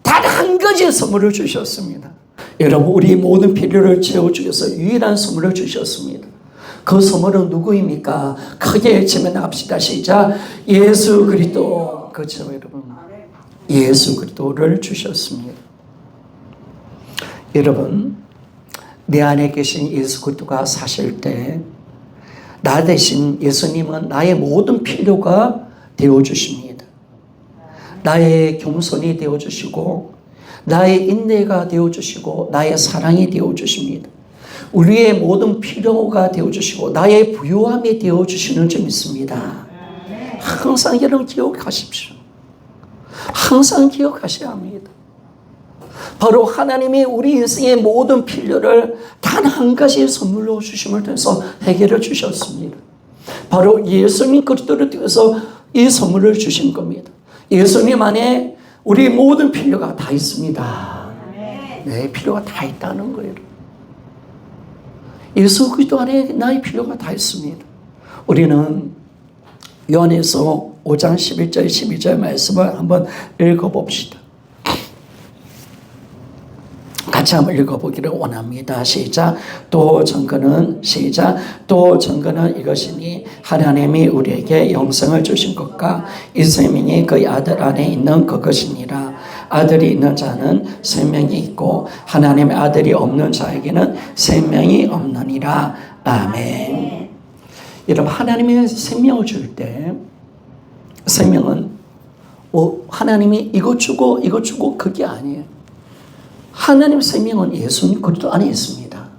단 한 가지 선물을 주셨습니다. 여러분, 우리 모든 필요를 채워주기 위해서 유일한 선물을 주셨습니다. 그 선물은 누구입니까? 크게 외치면 합시다. 시작. 예수 그리스도. 그렇죠, 여러분. 예수 그리스도를 주셨습니다. 여러분, 내 안에 계신 예수 그리스도가 사실 때 나 대신 예수님은 나의 모든 필요가 되어주십니다. 나의 겸손이 되어주시고 나의 인내가 되어주시고 나의 사랑이 되어주십니다. 우리의 모든 필요가 되어주시고 나의 부유함이 되어주시는 점 있습니다. 항상 여러분 기억하십시오. 항상 기억하셔야 합니다. 바로 하나님이 우리 인생의 모든 필요를 단 한 가지 선물로 주심을 통해서 해결해 주셨습니다. 바로 예수님 그리스도를 통해서 이 선물을 주신 겁니다. 예수님 안에 우리 모든 필요가 다 있습니다. 내 필요가 다 있다는 거예요. 예수 그리스도 안에 나의 필요가 다 있습니다. 우리는 요한에서 5장 11절 12절 말씀을 한번 읽어봅시다. 같이 한번 읽어보기를 원합니다. 시작. 또 증거는 시작. 또 증거는 이것이니 하나님이 우리에게 영생을 주신 것과 이 생명이 그의 아들 안에 있는 그것이니라. 아들이 있는 자는 생명이 있고 하나님의 아들이 없는 자에게는 생명이 없느니라. 아멘. 여러분, 하나님의 생명을 줄 때 생명은 하나님이 이것 주고 그게 아니에요. 하나님의 생명은 예수님 그리스도 안에 있습니다.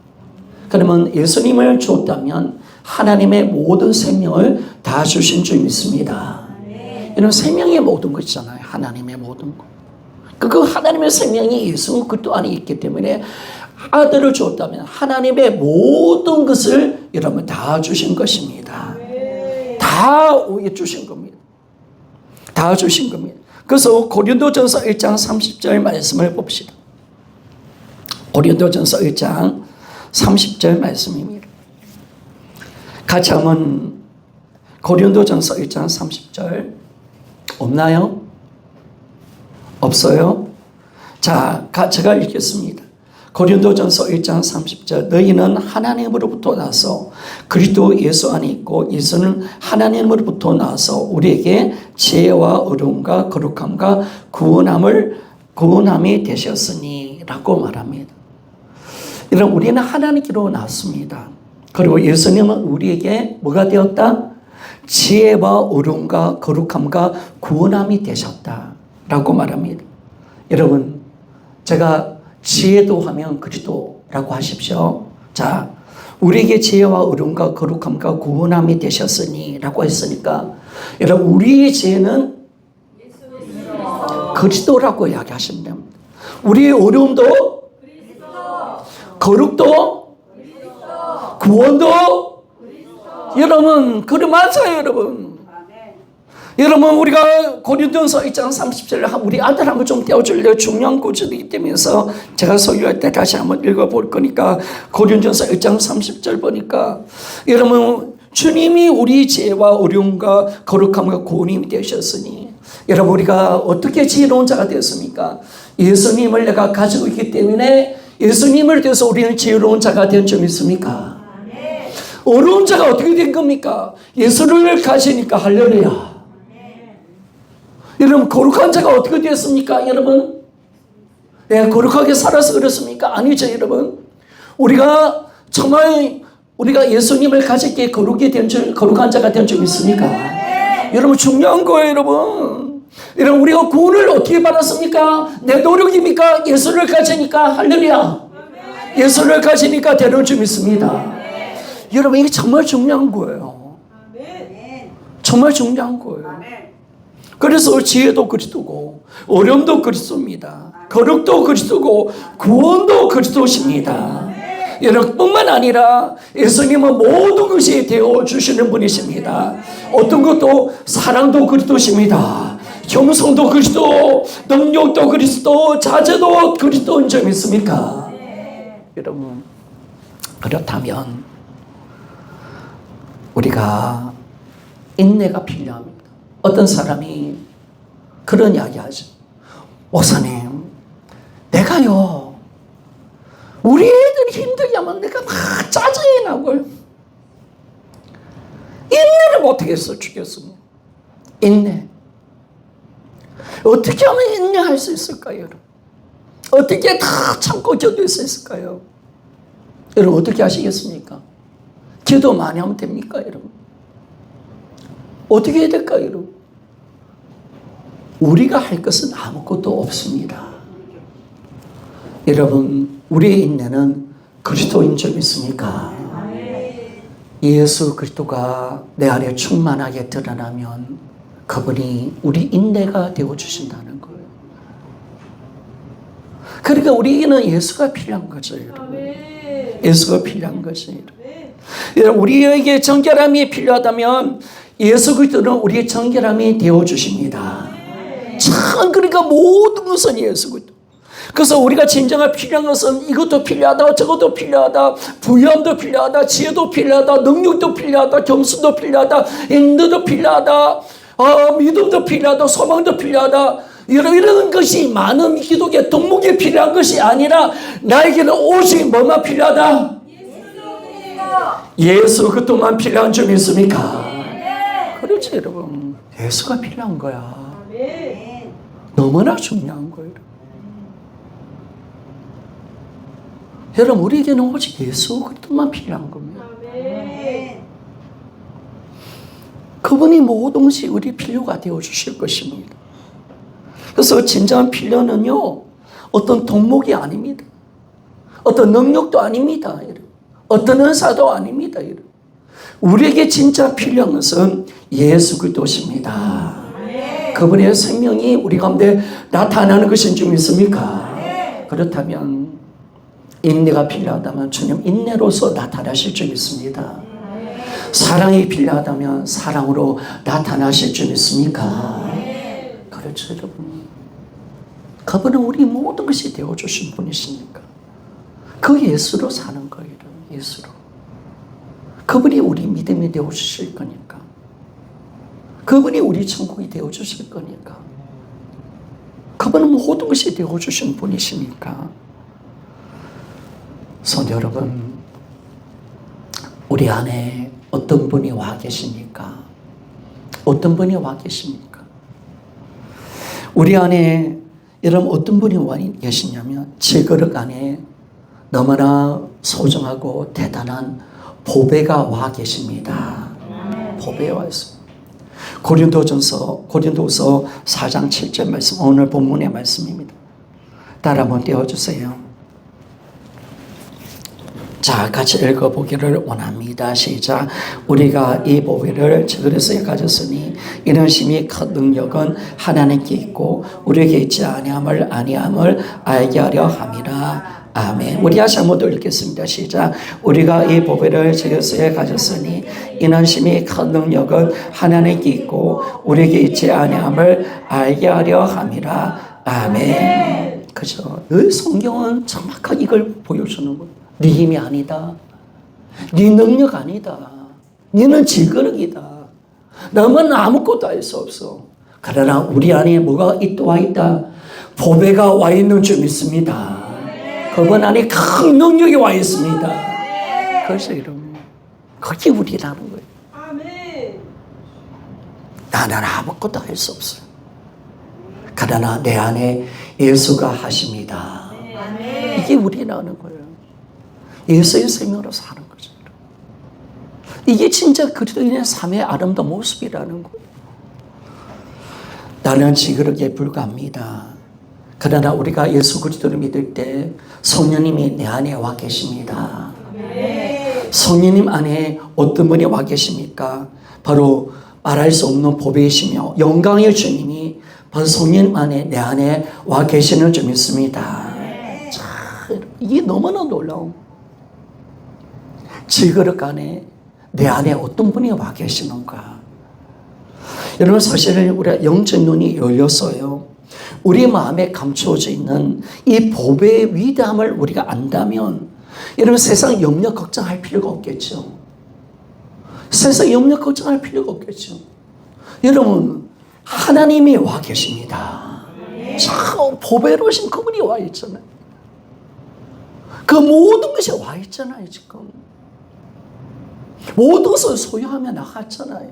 그러면 예수님을 줬다면 하나님의 모든 생명을 다 주신 줄 믿습니다. 이런 생명의 모든 것 있잖아요. 하나님의 모든 것. 그 하나님의 생명이 예수 그리스도 안에 있기 때문에 아들을 줬다면 하나님의 모든 것을 여러분 다 주신 것입니다. 다 주신 겁니다. 다 주신 겁니다. 그래서 고린도전서 1장 30절 말씀을 봅시다. 고린도전서 1장 30절 말씀입니다. 같이 한번 고린도전서 1장 30절 없나요? 없어요? 자, 제가 읽겠습니다. 고린도전서 1장 30절 너희는 하나님으로부터 나서 그리스도 예수 안에 있고 예수는 하나님으로부터 나서 우리에게 지혜와 어려움과 거룩함과 구원함이 되셨으니 라고 말합니다. 여러분, 우리는 하나님께로 나왔습니다. 그리고 예수님은 우리에게 뭐가 되었다? 지혜와 어려움과 거룩함과 구원함이 되셨다 라고 말합니다. 여러분, 제가 지혜도 하면 그리스도라고 하십시오. 자, 우리에게 지혜와 어려움과 거룩함과 구원함이 되셨으니 라고 했으니까 여러분, 우리의 지혜는 그리스도라고 이야기하시면 됩니다. 우리의 어려움도 거룩도 구원도 여러분, 그래 맞아요, 여러분. 여러분, 우리가 고린도전서 1장 30절 우리 아들 한번 좀 떼어줄래요? 중요한 구절이기 때문에 제가 소유할 때 다시 한번 읽어볼 거니까 고린도전서 1장 30절 보니까 여러분, 주님이 우리 지혜와 어려움과 거룩함과 구원이 되셨으니 여러분, 우리가 어떻게 지혜로운 자가 되었습니까? 예수님을 내가 가지고 있기 때문에 예수님을 통해서 우리는 지혜로운 자가 된 점 있습니까? 어려운 자가 어떻게 된 겁니까? 예수를 가지니까 할렐루야. 여러분, 거룩한 자가 어떻게 됐습니까? 여러분, 거룩하게 살아서 그렇습니까? 아니죠, 여러분. 우리가 정말 우리가 예수님을 가졌기에 거룩한 자가 된 점 있습니까? 여러분, 중요한 거예요, 여러분. 여러분, 우리가 구원을 어떻게 받았습니까? 내 노력입니까? 예수를 가지니까 할렐루야. 예수를 가지니까 되는 점 있습니다. 여러분, 이게 정말 중요한 거예요. 정말 중요한 거예요. 그래서 지혜도 그리스도고 어려움도 그리스도입니다. 거룩도 그리스도고 구원도 그리스도십니다. 여러분, 뿐만 아니라 예수님은 모든 것이 되어주시는 분이십니다. 어떤 것도 사랑도 그리스도십니다. 겸손도 그리스도, 능력도 그리스도, 자제도 그리스도인 점 있습니까? 여러분, 그렇다면 우리가 인내가 필요합니다. 어떤 사람이 그런 이야기 하죠. 목사님, 내가요, 우리 애들이 힘들게 하면 내가 막 짜증이 나고요. 인내를 못하겠어 죽겠습니다. 인내. 어떻게 하면 인내할 수 있을까요, 여러분? 어떻게 다 참고 견딜 수 있을까요? 여러분, 어떻게 하시겠습니까? 기도 많이 하면 됩니까, 여러분? 어떻게 해야 될까요, 여러분? 우리가 할 것은 아무것도 없습니다. 여러분, 우리의 인내는 그리스도인 줄 믿습니까? 예수 그리스도가 내 안에 충만하게 드러나면 그분이 우리 인내가 되어주신다는 거예요. 그러니까 우리에게는 예수가 필요한 거죠, 여러분. 예수가 필요한 거죠, 여러분. 우리에게 정결함이 필요하다면 예수 그리스도는 우리의 정결함이 되어주십니다. 참, 그러니까 모든 것은 예수 그리스도. 그래서 우리가 진정한 필요한 것은 이것도 필요하다, 저것도 필요하다, 부유함도 필요하다, 지혜도 필요하다, 능력도 필요하다, 겸손도 필요하다, 인내도 필요하다, 믿음도 필요하다, 소망도 필요하다. 이런 것이 많은 기독의 덕목이 필요한 것이 아니라 나에게는 오직 뭐만 필요하다? 예수 그것만 필요한 줄 믿습니까? 그렇죠, 여러분. 예수가 필요한 거야. 너무나 중요한 거예요. 여러분, 우리에게는 오직 예수 그리스도만 필요한 겁니다. 그분이 모든 것이 우리 필요가 되어 주실 것입니다. 그래서 진정한 필요는요, 어떤 덕목이 아닙니다. 어떤 능력도 아닙니다. 어떤 은사도 아닙니다. 우리에게 진짜 필요한 것은 예수 그리스도십니다. 그분의 생명이 우리 가운데 나타나는 것인 줄 믿습니까? 그렇다면 인내가 필요하다면 주님 인내로서 나타나실 줄 믿습니다. 사랑이 필요하다면 사랑으로 나타나실 줄 믿습니까? 그렇죠, 여러분. 그분은 우리 모든 것이 되어주신 분이시니까 그 예수로 사는 거예요. 예수로. 그분이 우리 믿음이 되어주실 거니까. 그분이 우리 천국이 되어주실 거니까. 그분은 모든 것이 되어주신 분이시니까. 성도 여러분, 우리 안에 어떤 분이 와 계십니까? 어떤 분이 와 계십니까? 우리 안에 여러분 어떤 분이 와 계시냐면 제 그릇 안에 너무나 소중하고 대단한 보배가 와 계십니다. 보배가 와 있습니다. 고린도서 4장 7절 말씀, 오늘 본문의 말씀입니다. 따라 한번 띄워주세요. 자, 같이 읽어보기를 원합니다. 시작. 우리가 이 보배를 그리스도에 가졌으니 이런 심히 큰 능력은 하나님께 있고 우리에게 있지 아니함을 알게 하려 함이라. 아멘. 우리 다시 한번 더 읽겠습니다. 시작. 우리가 이 보배를 그리스도에 가졌으니 이런 심히 큰 능력은 하나님께 있고 우리에게 있지 아니함을 알게 하려 함이라. 아멘. 그죠? 이 성경은 정확하게 이걸 보여주는 거예요. 네 힘이 아니다. 네 능력 아니다. 너는 질그릇이다. 너는 아무것도 할 수 없어. 그러나 우리 안에 뭐가 와 있다? 보배가 와 있는 줄 믿습니다. 그분 안에 큰 능력이 와 있습니다. 그래서 여러분, 그게 우리라는 거예요. 나는 아무것도 할 수 없어요. 그러나 내 안에 예수가 하십니다. 이게 우리라는 거예요. 예수의 생명으로 사는 거죠. 이게 진짜 그리스도인의 삶의 아름다운 모습이라는 거예요. 나는 지그릇에 불과합니다. 그러나 우리가 예수 그리스도를 믿을 때 성령님이 내 안에 와 계십니다. 성령님 안에 어떤 분이 와 계십니까? 바로 말할 수 없는 보배이시며 영광의 주님이 바로 성령 안에 내 안에 와 계시는 줄 믿습니다. 자, 이게 너무나 놀라운 질그릇 안에 내 안에 어떤 분이 와 계시는가. 여러분, 사실은 우리가 영적 눈이 열렸어요. 우리 마음에 감추어져 있는 이 보배의 위대함을 우리가 안다면 여러분, 세상 염려 걱정할 필요가 없겠죠. 세상 염려 걱정할 필요가 없겠죠. 여러분, 하나님이 와 계십니다. 참 보배로우신 그분이 와 있잖아요. 그 모든 것이 와 있잖아요. 지금 모든 것을 소유하며 나갔잖아요.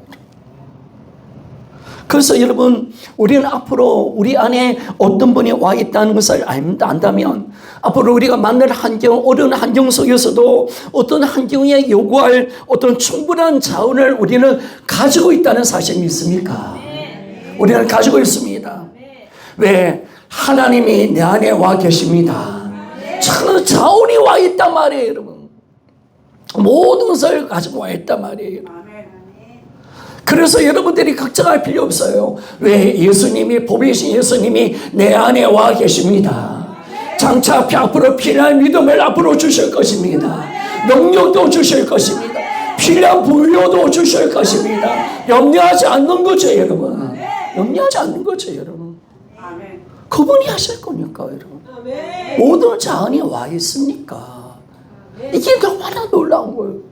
그래서 여러분, 우리는 앞으로 우리 안에 어떤 분이 와 있다는 것을 안다면 앞으로 우리가 만날 환경, 어려운 환경 속에서도 어떤 환경에 요구할 어떤 충분한 자원을 우리는 가지고 있다는 사실 믿습니까? 우리는 가지고 있습니다. 왜? 하나님이 내 안에 와 계십니다. 참 자원이 와 있단 말이에요, 여러분. 모든 것을 가지고 와 있단 말이에요. 그래서 여러분들이 걱정할 필요 없어요. 왜? 예수님이, 보배신 예수님이 내 안에 와 계십니다. 장차 앞으로 필요한 믿음을 앞으로 주실 것입니다. 능력도 주실 것입니다. 필요한 부여도 주실 것입니다. 염려하지 않는 거죠, 여러분. 염려하지 않는 거죠, 여러분. 그분이 하실 거니까, 여러분. 모든 자원이 와 있으니까. 이게 너무나 놀라운 거예요.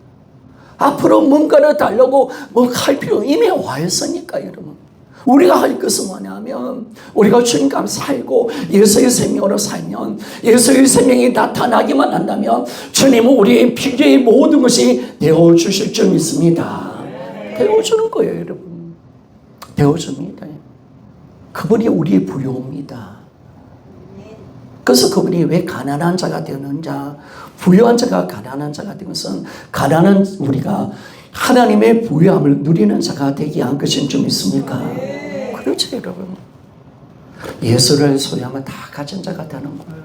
앞으로 뭔가를 달라고 할 필요 이미 와 있으니까, 여러분. 우리가 할 것은 뭐냐면 우리가 주님과 살고 예수의 생명으로 살면, 예수의 생명이 나타나기만 한다면 주님은 우리의 필요의 모든 것이 되어주실 줄 믿습니다. 되어주는 거예요, 여러분. 되어줍니다. 그분이 우리의 부요입니다. 그래서 그분이 왜 가난한 자가 되는자, 부유한 자가 가난한 자가 된 것은 가난한 우리가 하나님의 부유함을 누리는 자가 되게 한 것인 줄 믿습니까? 그렇죠, 여러분. 예수를 소유하면 다 가진 자가 되는 거예요.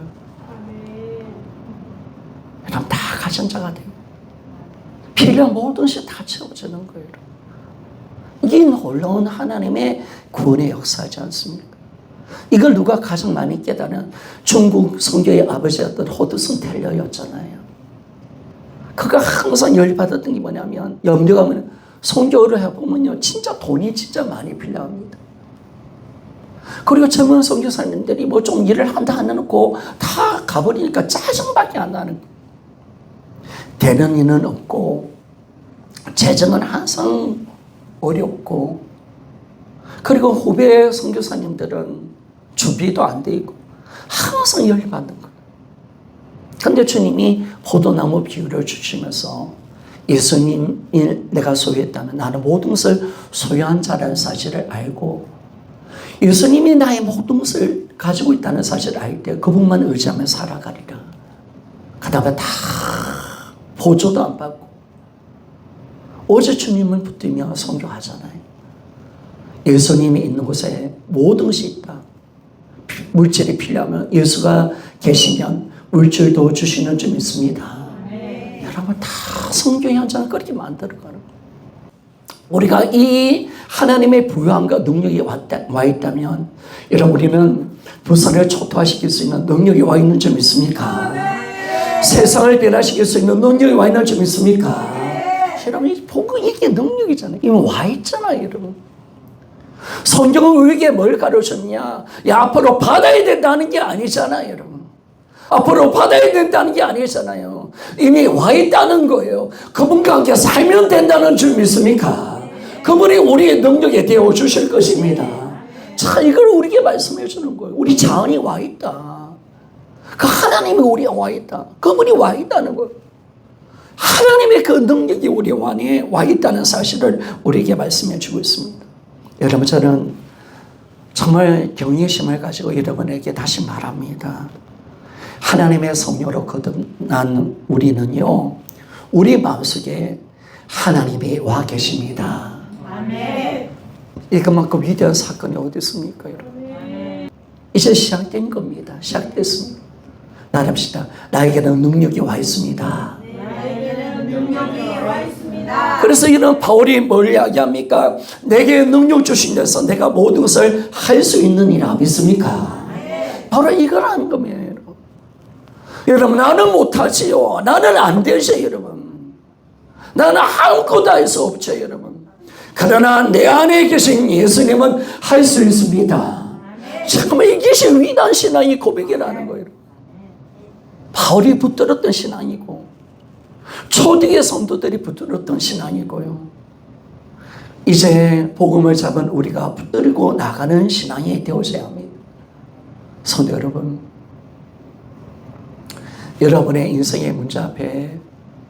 여러분, 다 가진 자가 돼요. 필요한 모든 것이 다 채워지는 거예요. 이게 놀라운 하나님의 구원의 역사지 않습니까? 이걸 누가 가장 많이 깨달은 중국 선교의 아버지였던 호드슨 텔러였잖아요. 그가 항상 열받았던 게 뭐냐면, 염려가 뭐냐면, 선교를 해보면요, 진짜 돈이 진짜 많이 필요합니다. 그리고 젊은 선교사님들이 뭐 좀 일을 한다 해놓고 다 가버리니까 짜증밖에 안 나는 거예요. 되는 일은 없고, 재정은 항상 어렵고, 그리고 후배 선교사님들은 준비도 안 돼 있고 항상 열받는 거예요. 그런데 주님이 포도나무 비유를 주시면서 예수님이 내가 소유했다면 나는 모든 것을 소유한 자라는 사실을 알고, 예수님이 나의 모든 것을 가지고 있다는 사실을 알 때 그분만 의지하며 살아가리라. 그 다음에 다 보조도 안 받고 어제 주님을 붙들며 선교하잖아요. 예수님이 있는 곳에 모든 것이 있다. 물질이 필요하면 예수가 계시면 물질도 주시는 줄 믿습니다. 여러분, 다 선교 현장을 그렇게 만들어가는 거예요. 우리가 이 하나님의 부유함과 능력이 와 있다면, 여러분, 우리는 부산을 초토화시킬 수 있는 능력이 와 있는 줄 믿습니까? 세상을 변화시킬 수 있는 능력이 와 있는 줄 믿습니까? 여러분, 이 복음, 이게 능력이잖아요. 이미 와 있잖아요, 여러분. 성경은 우리에게 뭘 가르쳤냐? 야, 앞으로 받아야 된다는 게 아니잖아요, 여러분. 앞으로 받아야 된다는 게 아니잖아요. 이미 와 있다는 거예요. 그분과 함께 살면 된다는 줄 믿습니까? 그분이 우리의 능력에 되어 주실 것입니다. 자, 이걸 우리에게 말씀해 주는 거예요. 우리 자원이 와 있다. 그 하나님이 우리에 와 있다. 그분이 와 있다는 거예요. 하나님의 그 능력이 우리 안에 와 있다는 사실을 우리에게 말씀해 주고 있습니다. 여러분, 저는 정말 경외심을 가지고 여러분에게 다시 말합니다. 하나님의 성령으로 거듭난 우리는요, 우리 마음속에 하나님이 와 계십니다. 아멘. 이것만큼 위대한 사건이 어디 있습니까, 여러분? 이제 시작된 겁니다. 시작됐습니다. 나갑시다. 나에게는 능력이 와 있습니다. 나에게는 능력이 와 있습니다. 그래서 이런 바울이 뭘 이야기합니까? 내게 능력 주신 데서 내가 모든 것을 할 수 있느니라 믿습니까? 바로 이걸 하는 겁니다. 여러분, 나는 못하지요. 나는 안 되죠, 여러분. 나는 아무것도 할 수 없죠, 여러분. 그러나 내 안에 계신 예수님은 할 수 있습니다. 잠깐만, 이것이 위대한 신앙의 고백이라는 거예요. 바울이 붙들었던 신앙이고, 초대의 성도들이 붙들었던 신앙이고요. 이제 복음을 잡은 우리가 붙들고 나가는 신앙이 되어져야 합니다. 성도 여러분, 여러분의 인생의 문제 앞에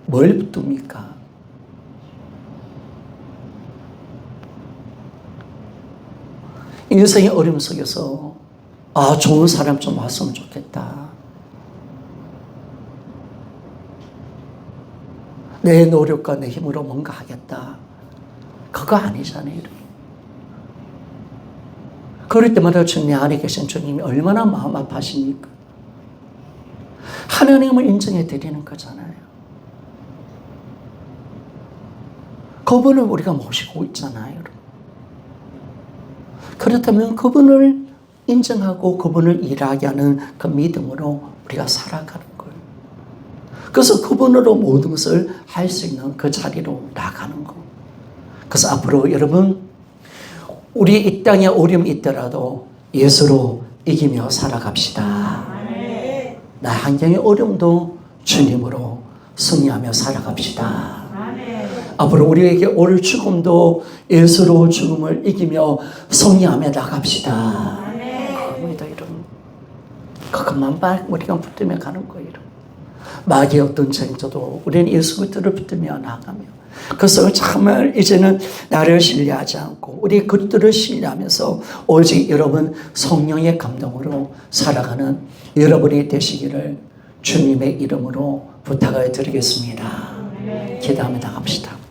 뭘 붙듭니까? 인생의 어려움 속에서 좋은 사람 좀 왔으면 좋겠다. 내 노력과 내 힘으로 뭔가 하겠다. 그거 아니잖아요. 그럴 때마다 주님 안에 계신 주님이 얼마나 마음 아파하십니까? 하나님을 인정해 드리는 거잖아요. 그분을 우리가 모시고 있잖아요. 그렇다면 그분을 인정하고 그분을 일하게 하는 그 믿음으로 우리가 살아가는 거예요. 그래서 그분으로 모든 것을 할 수 있는 그 자리로 나가는 거예요. 그래서 앞으로 여러분, 우리 이 땅에 어려움이 있더라도 예수로 이기며 살아갑시다. 나 환경의 어려움도 주님으로 승리하며 살아갑시다. 앞으로 우리에게 올 죽음도 예수로 죽음을 이기며 승리하며 나갑시다. 그겁니다, 여러분. 그것만 우리가 붙들며 가는 거예요. 마귀의 어떤 쟁조도 우리는 예수 그리스도를 붙들며 나가며, 그래서 정말 이제는 나를 신뢰하지 않고 우리 그리스도를 신뢰하면서 오직 여러분 성령의 감동으로 살아가는 여러분이 되시기를 주님의 이름으로 부탁을 드리겠습니다. 기도하며 나갑시다.